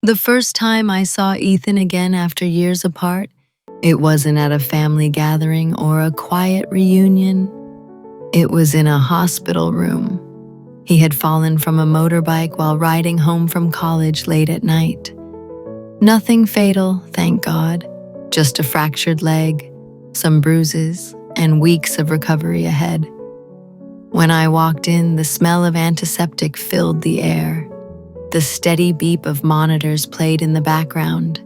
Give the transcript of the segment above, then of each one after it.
The first time I saw Ethan again after years apart, it wasn't at a family gathering or a quiet reunion. It was in a hospital room. He had fallen from a motorbike while riding home from college late at night. Nothing fatal, thank God, just a fractured leg, some bruises, and weeks of recovery ahead. When I walked in, the smell of antiseptic filled the air. The steady beep of monitors played in the background.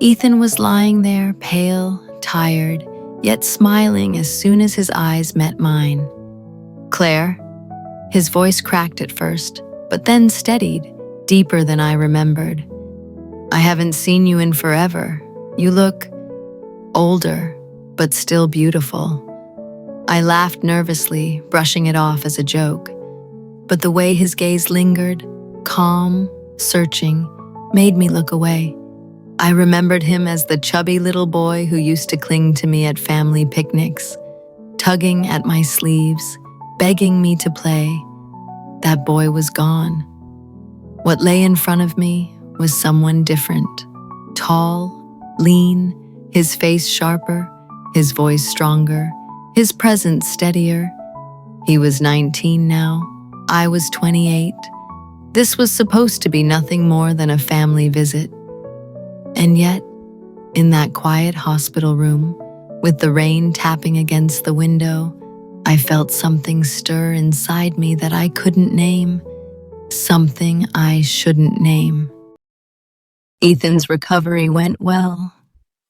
Ethan was lying there, pale, tired, yet smiling as soon as his eyes met mine. "Claire?" His voice cracked at first, but then steadied, deeper than I remembered. "I haven't seen you in forever. You look older, but still beautiful." I laughed nervously, brushing it off as a joke. But the way his gaze lingered, calm, searching, made me look away. I remembered him as the chubby little boy who used to cling to me at family picnics, tugging at my sleeves, begging me to play. That boy was gone. What lay in front of me was someone different. Tall, lean, his face sharper, his voice stronger, his presence steadier. He was 19 now. I was 28. This was supposed to be nothing more than a family visit. And yet, in that quiet hospital room, with the rain tapping against the window, I felt something stir inside me that I couldn't name, something I shouldn't name. Ethan's recovery went well.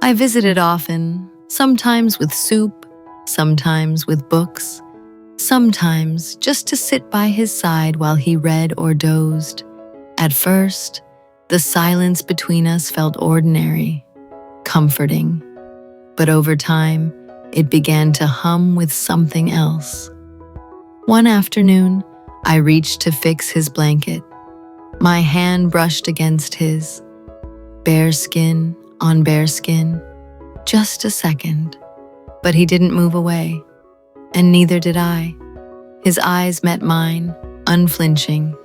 I visited often, sometimes with soup, sometimes with books, sometimes just to sit by his side while he read or dozed. At first, the silence between us felt ordinary, comforting, but over time, it began to hum with something else. One afternoon, I reached to fix his blanket. My hand brushed against his, bare skin on bare skin, just a second. But he didn't move away, and neither did I. His eyes met mine, unflinching.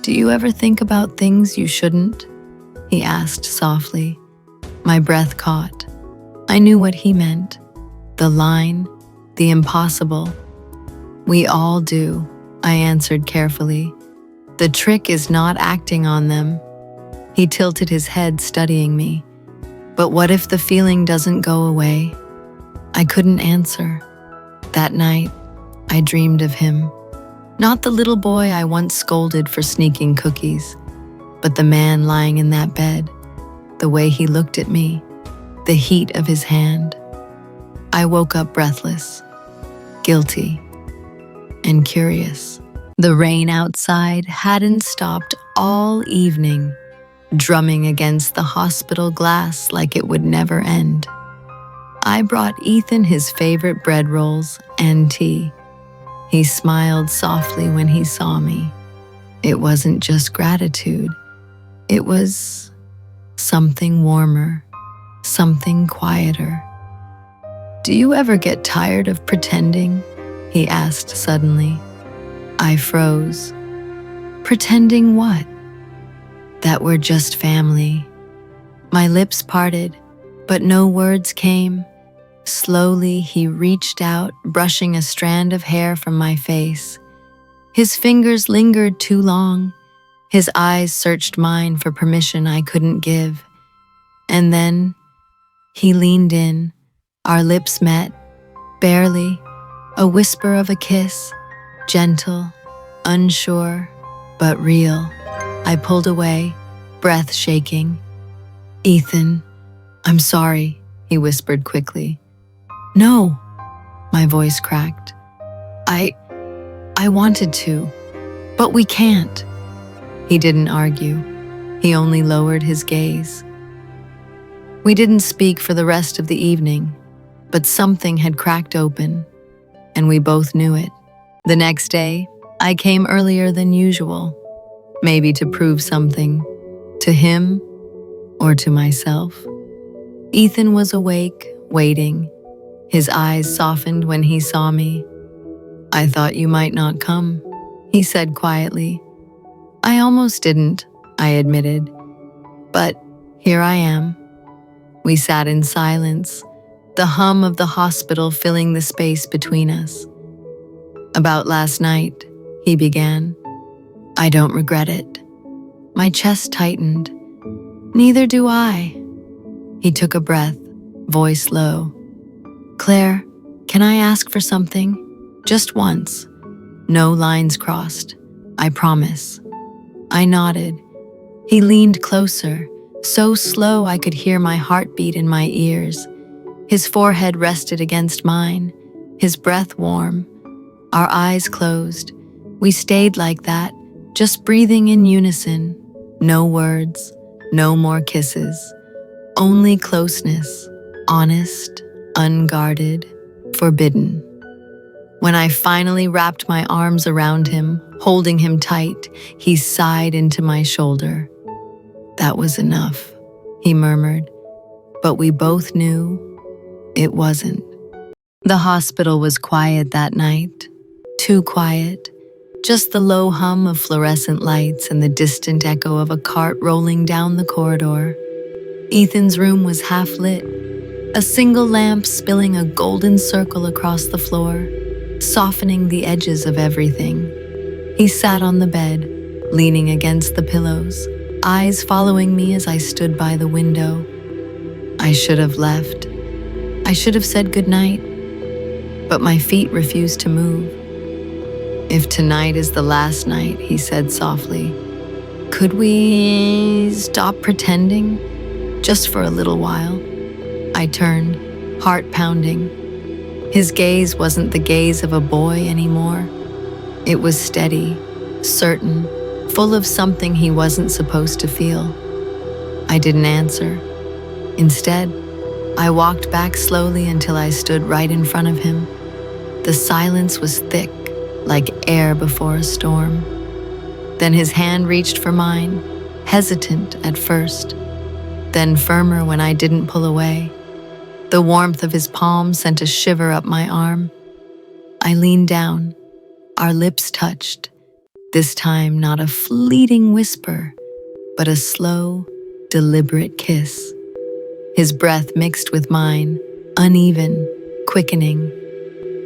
"Do you ever think about things you shouldn't?" he asked softly. My breath caught. I knew what he meant. The line, the impossible. "We all do," I answered carefully. "The trick is not acting on them." He tilted his head, studying me. "But what if the feeling doesn't go away?" I couldn't answer. That night, I dreamed of him. Not the little boy I once scolded for sneaking cookies, but the man lying in that bed, the way he looked at me, the heat of his hand. I woke up breathless, guilty, and curious. The rain outside hadn't stopped all evening, drumming against the hospital glass like it would never end. I brought Ethan his favorite bread rolls and tea. He smiled softly when he saw me. It wasn't just gratitude. It was something warmer, something quieter. "Do you ever get tired of pretending?" he asked suddenly. I froze. "Pretending what?" "That we're just family." My lips parted, but no words came. Slowly, he reached out, brushing a strand of hair from my face. His fingers lingered too long. His eyes searched mine for permission I couldn't give. And then, he leaned in. Our lips met, barely, a whisper of a kiss, gentle, unsure, but real. I pulled away, breath shaking. "Ethan, I'm sorry," he whispered quickly. "No," my voice cracked. I wanted to, but we can't." He didn't argue. He only lowered his gaze. We didn't speak for the rest of the evening, but something had cracked open, and we both knew it. The next day, I came earlier than usual, maybe to prove something, to him or to myself. Ethan was awake, waiting. His eyes softened when he saw me. "I thought you might not come," he said quietly. "I almost didn't," I admitted. But here I am. We sat in silence, the hum of the hospital filling the space between us. "About last night," he began. "I don't regret it." My chest tightened. "Neither do I." He took a breath, voice low. "Claire, can I ask for something? Just once. No lines crossed. I promise." I nodded. He leaned closer, so slow I could hear my heartbeat in my ears. His forehead rested against mine, his breath warm. Our eyes closed. We stayed like that, just breathing in unison. No words, no more kisses. Only closeness, honest, unguarded, forbidden. When I finally wrapped my arms around him, holding him tight, he sighed into my shoulder. "That was enough," he murmured, but we both knew it wasn't. The hospital was quiet that night, too quiet. Just the low hum of fluorescent lights and the distant echo of a cart rolling down the corridor. Ethan's room was half lit, a single lamp spilling a golden circle across the floor, softening the edges of everything. He sat on the bed, leaning against the pillows, eyes following me as I stood by the window. I should have left. I should have said goodnight, but my feet refused to move. "If tonight is the last night," he said softly, "could we stop pretending? Just for a little while." I turned, heart pounding. His gaze wasn't the gaze of a boy anymore. It was steady, certain, full of something he wasn't supposed to feel. I didn't answer. Instead, I walked back slowly until I stood right in front of him. The silence was thick, like air before a storm. Then his hand reached for mine, hesitant at first, then firmer when I didn't pull away. The warmth of his palm sent a shiver up my arm. I leaned down. Our lips touched, this time not a fleeting whisper, but a slow, deliberate kiss. His breath mixed with mine, uneven, quickening.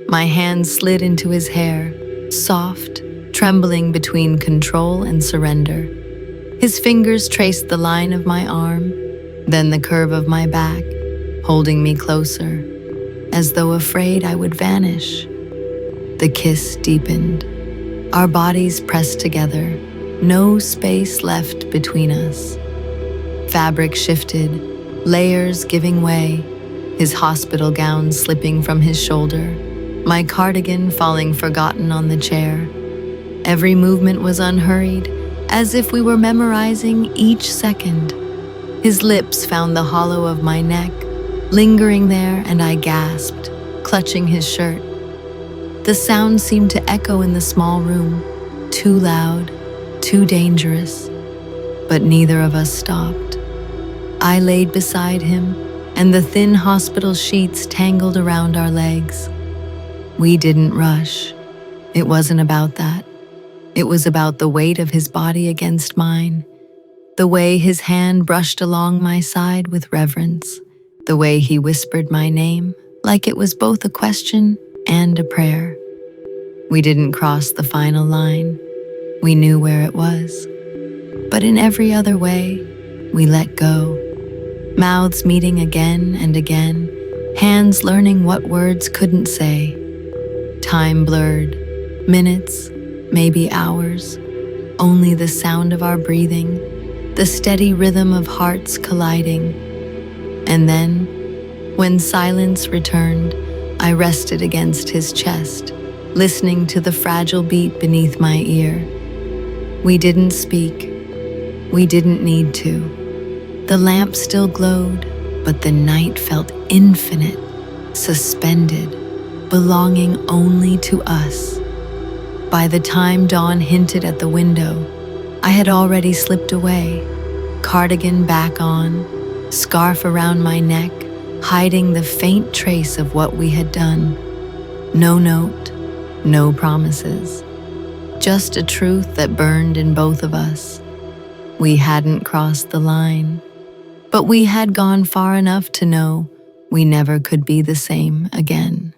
My hand slid into his hair, soft, trembling between control and surrender. His fingers traced the line of my arm, then the curve of my back, holding me closer, as though afraid I would vanish. The kiss deepened. Our bodies pressed together, no space left between us. Fabric shifted, layers giving way, his hospital gown slipping from his shoulder, my cardigan falling forgotten on the chair. Every movement was unhurried, as if we were memorizing each second. His lips found the hollow of my neck, lingering there, and I gasped, clutching his shirt. The sound seemed to echo in the small room, too loud, too dangerous, but neither of us stopped. I laid beside him, and the thin hospital sheets tangled around our legs. We didn't rush. It wasn't about that. It was about the weight of his body against mine, the way his hand brushed along my side with reverence, the way he whispered my name like it was both a question and a prayer. We didn't cross the final line. We knew where it was. But in every other way, we let go. Mouths meeting again and again, hands learning what words couldn't say. Time blurred, minutes, maybe hours, only the sound of our breathing, the steady rhythm of hearts colliding. And then, when silence returned, I rested against his chest, listening to the fragile beat beneath my ear. We didn't speak. We didn't need to. The lamp still glowed, but the night felt infinite, suspended, belonging only to us. By the time dawn hinted at the window, I had already slipped away, cardigan back on, scarf around my neck, hiding the faint trace of what we had done. No note, no promises, just a truth that burned in both of us. We hadn't crossed the line, but we had gone far enough to know we never could be the same again.